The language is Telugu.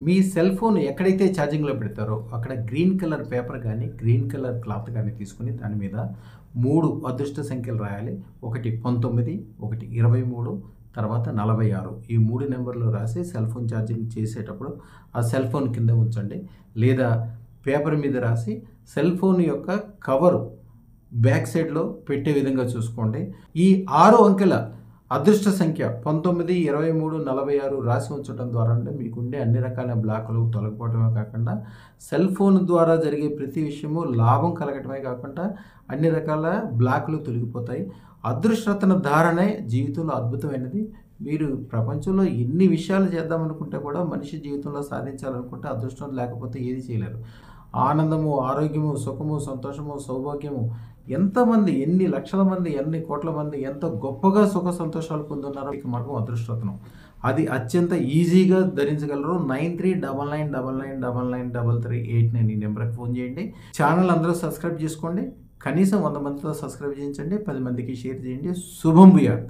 మీ సెల్ ఫోన్ ఎక్కడైతే ఛార్జింగ్‌లో పెడతారో, అక్కడ గ్రీన్ కలర్ పేపర్ గానీ, గ్రీన్ కలర్ క్లాత్ గానీ తీసుకొని దాని మీద 3 అదృష్ట సంఖ్యలు రాయాలి. ఒకటి 19, ఒకటి 23, తర్వాత 46. ఈ 3 నంబర్‌లు రాసి సెల్ ఫోన్ ఛార్జింగ్ చేసేటప్పుడు ఆ సెల్ ఫోన్ కింద ఉంచండి. లేదా పేపర్ మీద రాసి సెల్ ఫోన్ యొక్క కవరు బ్యాక్ సైడ్‌లో పెట్టే విధంగా చూసుకోండి. ఈ 6 అంకెల అదృష్ట సంఖ్య 19, 23, 46 రాసి ఉంచడం ద్వారా మీకుండే అన్ని రకాల బ్లాకులు తొలగిపోవడమే కాకుండా సెల్ ఫోన్ ద్వారా జరిగే ప్రతి విషయము లాభం కలగటమే కాకుండా అన్ని రకాల బ్లాకులు తొలగిపోతాయి. అదృష్టరత్న ధారణే జీవితంలో అద్భుతమైనది. మీరు ప్రపంచంలో ఎన్ని విషయాలు చేద్దామనుకుంటే కూడా మనిషి జీవితంలో సాధించాలనుకుంటే అదృష్టం లేకపోతే ఏది చేయలేరు. ఆనందము, ఆరోగ్యము, సుఖము, సంతోషము, సౌభాగ్యము ఎంతమంది, ఎన్ని లక్షల మంది, ఎన్ని కోట్ల మంది ఎంత గొప్పగా సుఖ సంతోషాలు పొందున్నారో ఇక మార్గం అదృష్టరత్నం. అది అత్యంత ఈజీగా ధరించగలరు. 939999993389 ఈ నెంబర్‌కి ఫోన్ చేయండి. ఛానల్ అందరూ సబ్స్క్రైబ్ చేసుకోండి. కనీసం 100 మందితో సబ్స్క్రైబ్ చేయించండి. 10 మందికి షేర్ చేయండి. శుభం భూయాత్.